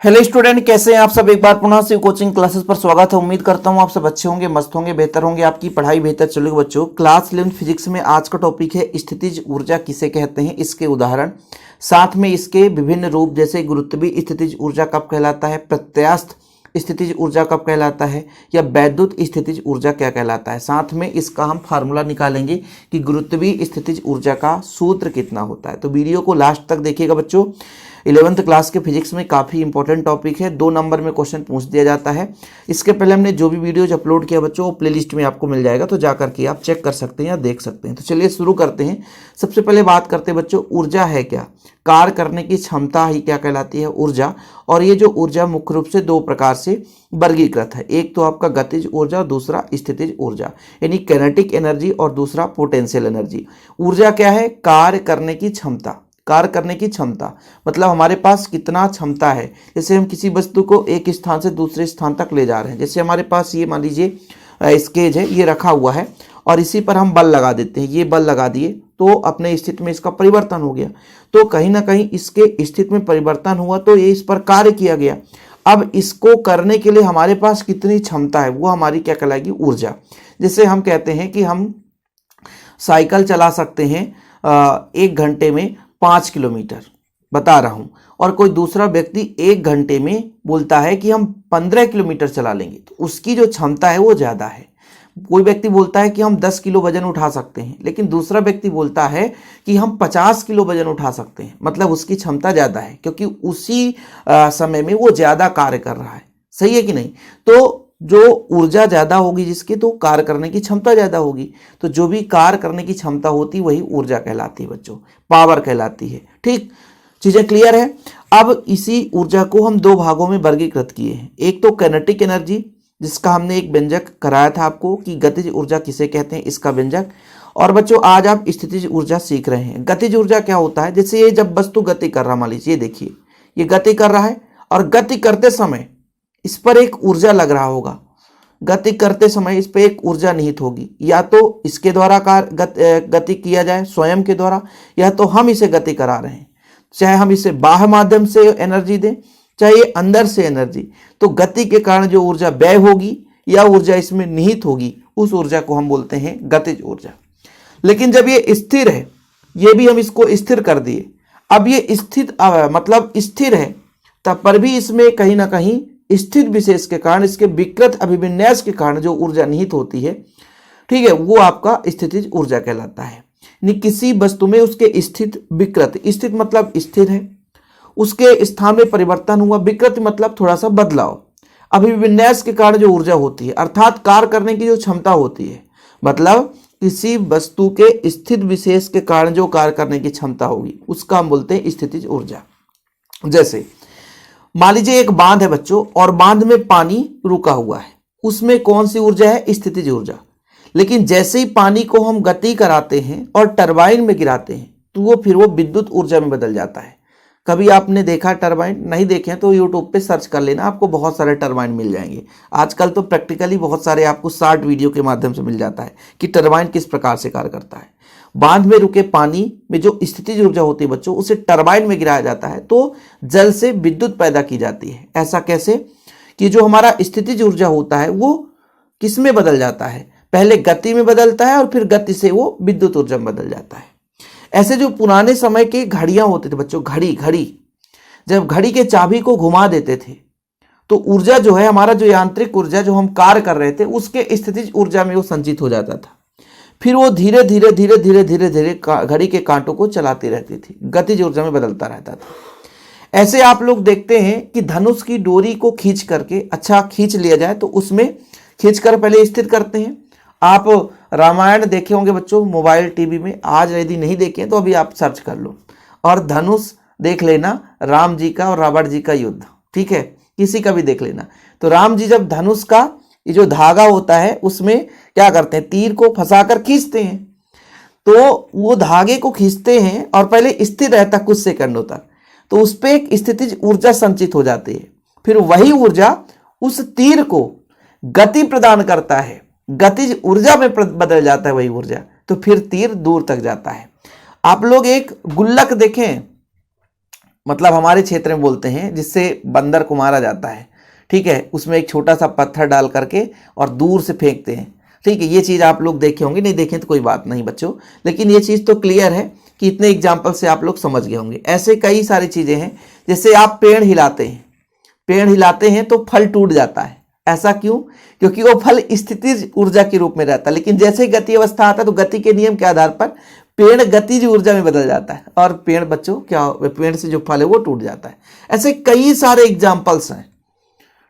Hello student, कैसे हैं आप सब। एक बार पुनः से कोचिंग क्लासेस पर स्वागत है। उम्मीद करता हूं आप सब अच्छे होंगे, मस्त होंगे, बेहतर होंगे, आपकी पढ़ाई बेहतर चलेगी। बच्चों, क्लास 11 फिजिक्स में आज का टॉपिक है स्थितिज ऊर्जा किसे कहते हैं, इसके उदाहरण, साथ में इसके विभिन्न रूप जैसे गुरुत्वीय स्थितिज ऊर्जा कब कहलाता है, प्रत्यास्थ स्थितिज ऊर्जा कब कहलाता है, या वैद्युत स्थितिज ऊर्जा क्या कहलाता है। साथ में इसका हम फार्मूला निकालेंगे कि गुरुत्वीय स्थितिज ऊर्जा का सूत्र कितना होता है। तो वीडियो को लास्ट तक देखिएगा बच्चों। 11th क्लास के फिजिक्स में काफ़ी इंपॉर्टेंट टॉपिक है, 2 नंबर में क्वेश्चन पूछ दिया जाता है। इसके पहले हमने जो भी वीडियोज अपलोड किया बच्चों, वो प्लेलिस्ट में आपको मिल जाएगा, तो जा करके आप चेक कर सकते हैं या देख सकते हैं। तो चलिए शुरू करते हैं। सबसे पहले बात करते हैं बच्चों, ऊर्जा है क्या। कार्य करने की क्षमता ही क्या कहलाती है, ऊर्जा। और ये जो ऊर्जा मुख्य रूप से 2 प्रकार से वर्गीकृत है। एक तो आपका गतिज ऊर्जा, दूसरा स्थितिज ऊर्जा, यानी कैनेटिक एनर्जी, और दूसरा पोटेंशियल एनर्जी। ऊर्जा क्या है, कार्य करने की क्षमता। कार्य करने की क्षमता मतलब हमारे पास कितना क्षमता है। जैसे हम किसी वस्तु को एक स्थान से दूसरे स्थान तक ले जा रहे हैं। जैसे हमारे पास ये मान लीजिए स्केज है, ये रखा हुआ है और इसी पर हम बल लगा देते हैं। ये बल लगा दिए तो अपने स्थिति में इसका परिवर्तन हो गया। तो कहीं ना कहीं इसके स्थिति में परिवर्तन हुआ, तो ये इस पर कार्य किया गया। अब इसको करने के लिए हमारे पास कितनी क्षमता है, वो हमारी क्या कहलाएगी, ऊर्जा। जैसे हम कहते हैं कि हम साइकिल चला सकते हैं 1 घंटे में 5 किलोमीटर, बता रहा हूं, और कोई दूसरा व्यक्ति 1 घंटे में बोलता है कि हम 15 किलोमीटर चला लेंगे, तो उसकी जो क्षमता है वो ज़्यादा है। कोई व्यक्ति बोलता है कि हम 10 किलो वजन उठा सकते हैं, लेकिन दूसरा व्यक्ति बोलता है कि हम 50 किलो वजन उठा सकते हैं। मतलब उसकी क्षमता ज़्यादा है, क्योंकि उसी समय में वो ज़्यादा कार्य कर रहा है। सही है कि नहीं। तो जो ऊर्जा ज़्यादा होगी जिसकी, तो कार्य करने की क्षमता ज़्यादा होगी। तो जो भी कार्य करने की क्षमता होती वही ऊर्जा कहलाती है बच्चों, पावर कहलाती है। ठीक, चीज़ें क्लियर है। अब इसी ऊर्जा को हम 2 भागों में वर्गीकृत किए हैं। एक तो कैनेटिक एनर्जी, जिसका हमने एक व्यंजक कराया था आपको कि गतिज ऊर्जा किसे कहते हैं, इसका व्यंजक। और बच्चों आज आप स्थितिज ऊर्जा सीख रहे हैं। गतिज ऊर्जा क्या होता है, जैसे ये जब वस्तु गति कर रहा, मान लीजिए देखिए ये गति कर रहा है, और गति करते समय इस पर एक ऊर्जा लग रहा होगा। गति करते समय इस पर एक ऊर्जा निहित होगी, या तो इसके द्वारा गति किया जाए स्वयं के द्वारा, या तो हम इसे गति करा रहे हैं। चाहे हम इसे बाह्य माध्यम से एनर्जी दें, चाहे अंदर से एनर्जी, तो गति के कारण जो ऊर्जा व्यय होगी या ऊर्जा इसमें निहित होगी, उस ऊर्जा को हम बोलते हैं गतिज ऊर्जा। लेकिन जब ये स्थिर है, ये भी हम इसको स्थिर कर दिए, अब ये मतलब स्थिर है, तब पर भी इसमें कहीं ना कहीं स्थित विशेष के कारण, इसके विकृत अभिविन्यास के कारण जो ऊर्जा निहित होती है, ठीक है, वो आपका स्थितिज ऊर्जा कहलाता है। यानी किसी वस्तु में उसके स्थित विकृत, स्थित मतलब स्थिर है, उसके स्थान में परिवर्तन हुआ, विकृत मतलब थोड़ा सा बदलाव, अभिविन्यास के कारण जो ऊर्जा होती है, अर्थात कार्य करने की जो क्षमता होती है, मतलब किसी वस्तु के स्थित विशेष के कारण जो कार्य करने की क्षमता होगी, उसका हम बोलते हैं स्थितिज ऊर्जा। जैसे मान लीजिए एक बांध है बच्चों, और बांध में पानी रुका हुआ है, उसमें कौन सी ऊर्जा है, स्थितिज ऊर्जा। लेकिन जैसे ही पानी को हम गति कराते हैं और टरबाइन में गिराते हैं, तो वो विद्युत ऊर्जा में बदल जाता है। कभी आपने देखा टरबाइन, नहीं देखे तो यूट्यूब पे सर्च कर लेना, आपको बहुत सारे टरबाइन मिल जाएंगे। आजकल तो प्रैक्टिकली बहुत सारे आपको शॉर्ट वीडियो के माध्यम से मिल जाता है कि टरबाइन किस प्रकार से कार्य करता है। बांध में रुके पानी में जो स्थितिज ऊर्जा होती है बच्चों, उसे टरबाइन में गिराया जाता है, तो जल से विद्युत पैदा की जाती है। ऐसा कैसे कि जो हमारा स्थितिज ऊर्जा होता है वो किस में बदल जाता है, पहले गति में बदलता है और फिर गति से वो विद्युत ऊर्जा में बदल जाता है। ऐसे जो पुराने समय के घड़ियां होते थे बच्चों, घड़ी, जब घड़ी के चाबी को घुमा देते थे, तो ऊर्जा जो है, हमारा जो यांत्रिक ऊर्जा जो हम कार्य कर रहे थे, उसके स्थितिज ऊर्जा में वो संचित हो जाता था। फिर वो धीरे धीरे घड़ी के कांटों को चलाती रहती थी, गतिज ऊर्जा में बदलता रहता था। ऐसे आप लोग देखते हैं कि धनुष की डोरी को खींच करके, अच्छा खींच लिया जाए तो उसमें खींचकर पहले स्थिर करते हैं। आप रामायण देखे होंगे बच्चों मोबाइल टीवी में, आज यदि नहीं देखे तो अभी आप सर्च कर लो, और धनुष देख लेना, राम जी का और रावण जी का युद्ध, ठीक है, किसी का भी देख लेना। तो राम जी जब धनुष का ये जो धागा होता है उसमें क्या करते हैं, तीर को फंसाकर खींचते हैं। तो वो धागे को खींचते हैं और पहले स्थिर रहता कुछ सेकंडों तक, तो उस पर एक स्थितिज ऊर्जा संचित हो जाती है। फिर वही ऊर्जा उस तीर को गति प्रदान करता है, गतिज ऊर्जा में बदल जाता है वही ऊर्जा, तो फिर तीर दूर तक जाता है। आप लोग एक गुल्लक देखें, मतलब हमारे क्षेत्र में बोलते हैं, जिससे बंदर को मारा जाता है, ठीक है, उसमें एक छोटा सा पत्थर डाल करके और दूर से फेंकते हैं, ठीक है। ये चीज़ आप लोग देखे होंगे, नहीं देखें तो कोई बात नहीं बच्चों, लेकिन ये चीज़ तो क्लियर है कि इतने एग्जाम्पल से आप लोग समझ गए होंगे। ऐसे कई सारी चीज़ें हैं, जैसे आप पेड़ हिलाते हैं, पेड़ हिलाते हैं तो फल टूट जाता है, ऐसा क्यों? क्योंकि वो फल स्थितिज ऊर्जा के रूप में रहता है, लेकिन जैसे ही गति अवस्था आता है तो गति के नियम के आधार पर पेड़ गतिज ऊर्जा में बदल जाता है और पेड़ बच्चों क्या, पेड़ से जो फल है वो टूट जाता है। ऐसे कई सारे एग्जाम्पल्स हैं,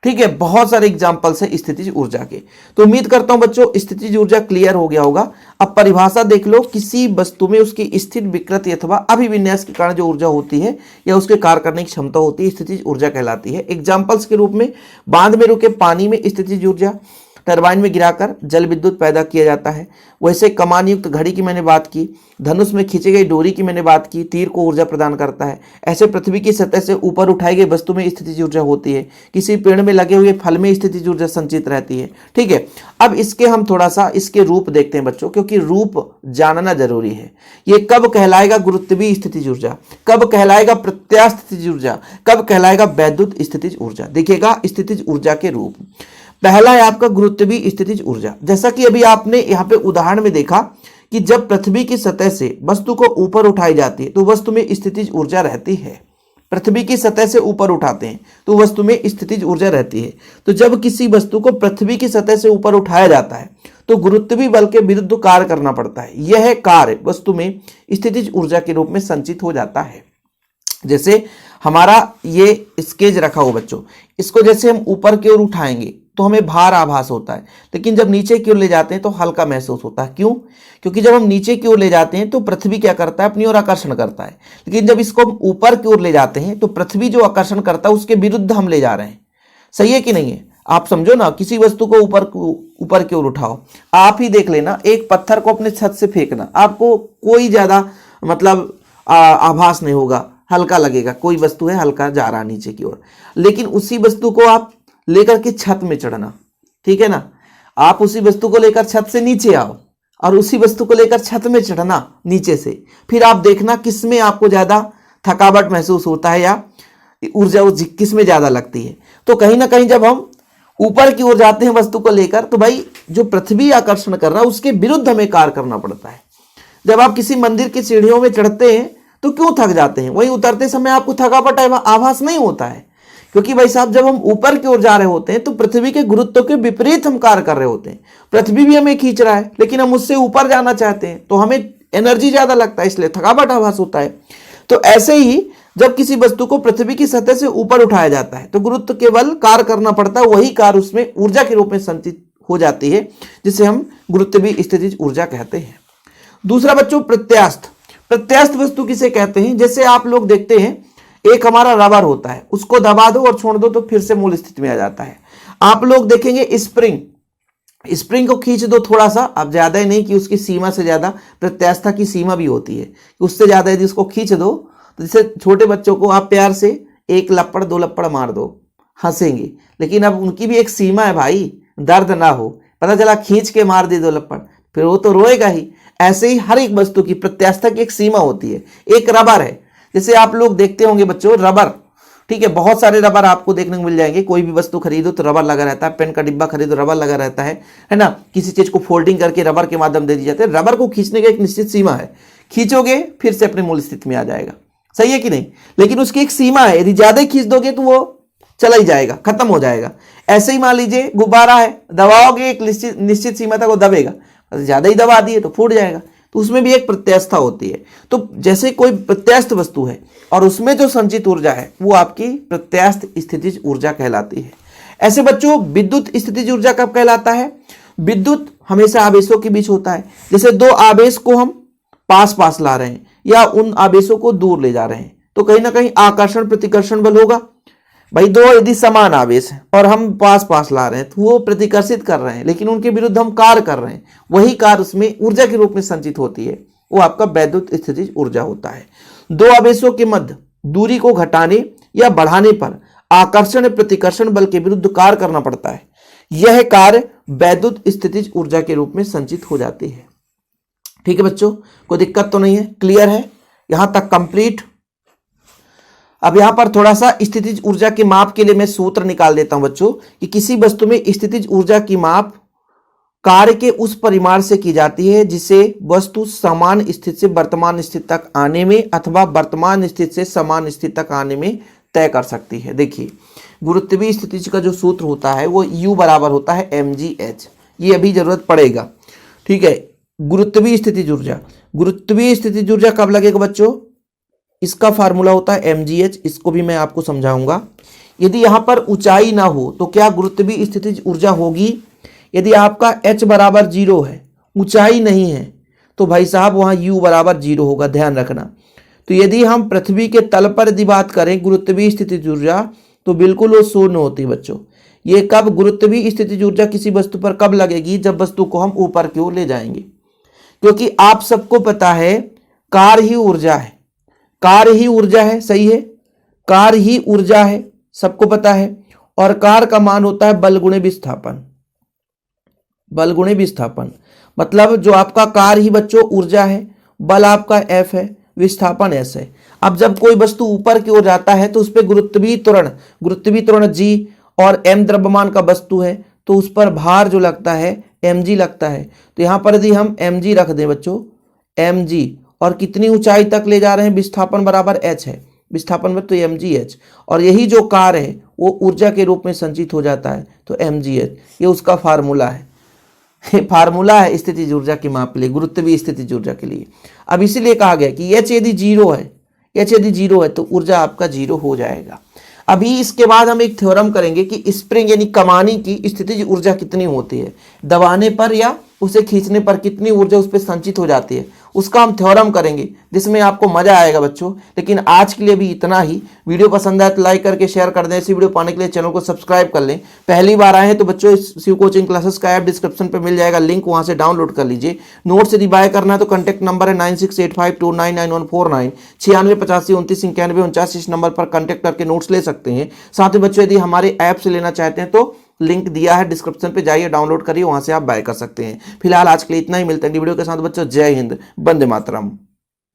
ठीक है, बहुत सारे एग्जाम्पल्स हैं स्थितिज ऊर्जा के। तो उम्मीद करता हूं बच्चों स्थितिज ऊर्जा क्लियर हो गया होगा। अब परिभाषा देख लो, किसी वस्तु में उसकी स्थिर, विकृति अथवा अभिविन्यास के कारण जो ऊर्जा होती है या उसके कार्य करने की क्षमता होती है, स्थितिज ऊर्जा कहलाती है। एग्जाम्पल्स के रूप में बांध में रुके पानी में स्थितिज ऊर्जा, टरबाइन में गिराकर जल विद्युत पैदा किया जाता है। वैसे कमान युक्त घड़ी की मैंने बात की, धनुष में खींची गई डोरी की मैंने बात की, तीर को ऊर्जा प्रदान करता है। ऐसे पृथ्वी की सतह से ऊपर उठाई गई वस्तु में स्थितिज ऊर्जा होती है। किसी पेड़ में लगे हुए फल में स्थितिज ऊर्जा संचित रहती है, ठीक है। अब इसके हम थोड़ा सा इसके रूप देखते हैं बच्चों, क्योंकि रूप जानना जरूरी है। ये कब कहलाएगा गुरुत्वीय स्थितिज ऊर्जा, कब कहलाएगा प्रत्यास्थ स्थितिज ऊर्जा, कब कहलाएगा वैद्युत स्थितिज ऊर्जा। देखिएगा स्थितिज ऊर्जा के रूप, पहला है आपका गुरुत्वीय स्थितिज ऊर्जा। जैसा कि अभी आपने यहाँ पे उदाहरण में देखा कि जब पृथ्वी की सतह से वस्तु को ऊपर उठाई जाती है तो वस्तु में स्थितिज ऊर्जा रहती है। पृथ्वी की सतह से ऊपर उठाते हैं तो वस्तु में स्थितिज ऊर्जा रहती है। तो जब किसी वस्तु को पृथ्वी की सतह से ऊपर उठाया जाता है तो गुरुत्वीय बल के विरुद्ध कार्य करना पड़ता है। यह कार्य वस्तु में स्थितिज ऊर्जा के रूप में संचित हो जाता है। जैसे हमारा ये स्केच रखा हो बच्चों, इसको जैसे हम ऊपर की ओर उठाएंगे तो हमें भार आभास होता है, लेकिन जब नीचे की ओर ले जाते हैं तो हल्का महसूस होता है। क्यों? क्योंकि जब हम नीचे की ओर ले जाते हैं तो पृथ्वी क्या करता है, अपनी ओर आकर्षण करता है, लेकिन जब इसको हम ऊपर की ओर ले जाते हैं तो पृथ्वी जो आकर्षण करता है उसके विरुद्ध हम ले जा रहे हैं। सही है कि नहीं है? आप समझो ना, किसी वस्तु को ऊपर की ओर उठाओ, आप ही देख लेना, एक पत्थर को अपने छत से फेंकना, आपको कोई ज्यादा मतलब आभास नहीं होगा, हल्का लगेगा, कोई वस्तु है हल्का जा रहा नीचे की ओर। लेकिन उसी वस्तु को आप लेकर के छत में चढ़ना, ठीक है ना, आप उसी वस्तु को लेकर छत से नीचे आओ और उसी वस्तु को लेकर छत में चढ़ना नीचे से, फिर आप देखना किसमें आपको ज्यादा थकावट महसूस होता है या ऊर्जा किसमें ज्यादा लगती है। तो कहीं ना कहीं जब हम ऊपर की ओर जाते हैं वस्तु को लेकर तो भाई जो पृथ्वी आकर्षण कर रहा है उसके विरुद्ध हमें कार्य करना पड़ता है। जब आप किसी मंदिर की सीढ़ियों में चढ़ते हैं तो क्यों थक जाते हैं, वहीं उतरते समय आपको थकावट आभास नहीं होता है, क्योंकि भाई साहब जब हम ऊपर की ओर जा रहे होते हैं तो पृथ्वी के गुरुत्व के विपरीत हम कार्य कर रहे होते हैं। पृथ्वी भी हमें खींच रहा है लेकिन हम उससे ऊपर जाना चाहते हैं तो हमें एनर्जी ज्यादा लगता है, इसलिए थकावट आभास होता है। तो ऐसे ही जब किसी वस्तु को पृथ्वी की सतह से ऊपर उठाया जाता है तो गुरुत्व के बल कार्य करना पड़ता है, वही कार्य उसमें ऊर्जा के रूप में संचित हो जाती है, जिसे हम गुरुत्वीय स्थितिज ऊर्जा कहते हैं। दूसरा बच्चों प्रत्यास्थ। प्रत्यास्थ वस्तु किसे कहते हैं? जैसे आप लोग देखते हैं एक हमारा रबर होता है, उसको दबा दो और छोड़ दो तो फिर से मूल स्थिति में आ जाता है। आप लोग देखेंगे स्प्रिंग को खींच दो थोड़ा सा, अब ज्यादा ही नहीं कि उसकी सीमा से ज्यादा, प्रत्यास्थता की सीमा भी होती है, उससे ज्यादा यदि उसको खींच दो तो जैसे छोटे बच्चों को आप प्यार से एक लपड़ दो लपड़ मार दो, हंसेंगे, लेकिन अब उनकी भी एक सीमा है भाई, दर्द ना हो, पता चला खींच के मार दे दो लपड़, फिर वो तो रोएगा ही। ऐसे ही हर एक वस्तु की प्रत्यास्थता की एक सीमा होती है। एक रबर है, जैसे आप लोग देखते होंगे बच्चों रबर, ठीक है, बहुत सारे रबर आपको देखने को मिल जाएंगे। कोई भी वस्तु खरीदो तो रबर लगा रहता है, पेन का डिब्बा खरीदो रबर लगा रहता है ना, किसी चीज को फोल्डिंग करके रबर के माध्यम दे दी जाती है। रबर को खींचने का एक निश्चित सीमा है, खींचोगे फिर से अपने मूल स्थिति में आ जाएगा, सही है कि नहीं, लेकिन उसकी एक सीमा है, यदि ज्यादा खींच दोगे तो वो चला ही जाएगा, खत्म हो जाएगा। ऐसे ही मान लीजिए गुब्बारा है, दबाओगे एक निश्चित सीमा तक वो दबेगा, ज्यादा ही दबा दिए तो फूट जाएगा, तो उसमें भी एक प्रत्यास्थता होती है। तो जैसे कोई प्रत्यास्थ वस्तु है और उसमें जो संचित ऊर्जा है वो आपकी प्रत्यास्थ स्थितिज ऊर्जा कहलाती है। ऐसे बच्चों विद्युत स्थितिज ऊर्जा कब कहलाता है? विद्युत हमेशा आवेशों के बीच होता है। जैसे दो आवेश को हम पास पास ला रहे हैं या उन आवेशों को दूर ले जा रहे हैं तो कहीं ना कहीं आकर्षण प्रतिकर्षण बल होगा। भाई दो यदि समान आवेश है और हम पास पास ला रहे हैं तो वो प्रतिकर्षित कर रहे हैं, लेकिन उनके विरुद्ध हम कार्य कर रहे हैं, वही कार्य उसमें ऊर्जा के रूप में संचित होती है, वो आपका वैद्युत स्थितिज ऊर्जा होता है। दो आवेशों के मध्य दूरी को घटाने या बढ़ाने पर आकर्षण प्रतिकर्षण बल के विरुद्ध कार्य करना पड़ता है, यह कार्य वैद्युत स्थितिज ऊर्जा के रूप में संचित हो जाती है। ठीक है बच्चों, कोई दिक्कत तो नहीं है, क्लियर है यहां तक कंप्लीट? अब यहां पर थोड़ा सा स्थितिज ऊर्जा के माप के लिए मैं सूत्र निकाल देता हूं बच्चों कि किसी वस्तु में स्थितिज ऊर्जा की माप कार्य के उस परिमाण से की जाती है जिसे वस्तु समान स्थिति से वर्तमान स्थिति तक आने में अथवा वर्तमान स्थिति से समान स्थिति तक आने में तय कर सकती है। देखिए गुरुत्वीय स्थितिज का जो सूत्र होता है वो U बराबर होता है mgh, ये अभी जरूरत पड़ेगा, ठीक है। गुरुत्वीय स्थितिज ऊर्जा, गुरुत्वीय स्थितिज ऊर्जा कब लगेगा बच्चों, इसका फार्मूला होता है mgh, इसको भी मैं आपको समझाऊंगा। यदि यहां पर ऊंचाई ना हो तो क्या गुरुत्वीय स्थितिज ऊर्जा होगी, यदि आपका h बराबर 0 है, ऊंचाई नहीं है, तो भाई साहब वहां U बराबर 0 होगा, ध्यान रखना। तो यदि हम पृथ्वी के तल पर यदि बात करें गुरुत्वीय स्थितिज ऊर्जा तो बिल्कुल वो शून्य होती है बच्चों। ये कब गुरुत्वीय स्थितिज ऊर्जा किसी वस्तु पर कब लगेगी, जब वस्तु को हम ऊपर की ओर ले जाएंगे, क्योंकि आप सबको पता है कार्य ही ऊर्जा है, कार्य ही ऊर्जा है, सही है, कार्य ही ऊर्जा है, सबको पता है। और कार्य का मान होता है बल गुणे विस्थापन, बल गुणे विस्थापन, मतलब जो आपका कार्य ही बच्चों ऊर्जा है, बल आपका F है, विस्थापन S है। अब जब कोई वस्तु ऊपर की ओर जाता है तो उस पर गुरुत्वीय त्वरण G और m द्रव्यमान का वस्तु है तो उस पर भार जो लगता है mg लगता है। तो यहां पर यदि हम mg रख दें बच्चों, mg, और कितनी ऊंचाई तक ले जा रहे हैं, विस्थापन बराबर h है, विस्थापन में तो mgh, और यही जो कार्य है वो ऊर्जा के रूप में संचित हो जाता है, तो mgh, ये उसका फार्मूला है, फार्मूला है स्थितिज ऊर्जा की माप के लिए, गुरुत्वीय स्थितिज ऊर्जा के लिए। अब इसीलिए कहा गया कि h यदि 0 है, h यदि 0 है तो ऊर्जा आपका 0 हो जाएगा। अभी इसके बाद हम एक थ्योरम करेंगे कि स्प्रिंग यानी कमानी की स्थितिज ऊर्जा कितनी होती है, दबाने पर या उसे खींचने पर कितनी ऊर्जा उस पर संचित हो जाती है, उसका हम थ्योरम करेंगे जिसमें आपको मजा आएगा बच्चों। लेकिन आज के लिए भी इतना ही। वीडियो पसंद आए तो लाइक करके शेयर कर दें। ऐसी वीडियो पाने के लिए चैनल को सब्सक्राइब कर लें। पहली बार आए हैं तो बच्चों इस शिव कोचिंग क्लासेस का ऐप डिस्क्रिप्शन पे मिल जाएगा लिंक, वहां से डाउनलोड कर लीजिए। नोट्स यदि बाय करना है तो कॉन्टैक्ट नंबर है 9685299149, 9685292949, इस नंबर पर कॉन्टैक्ट करके नोट्स ले सकते हैं। साथ ही बच्चों यदि हमारे ऐप से लेना चाहते हैं तो लिंक दिया है डिस्क्रिप्शन पे, जाइए डाउनलोड करिए, वहां से आप बाय कर सकते हैं। फिलहाल आज के लिए इतना ही, मिलते हैं वीडियो के साथ बच्चों। जय हिंद, वंदे मातरम।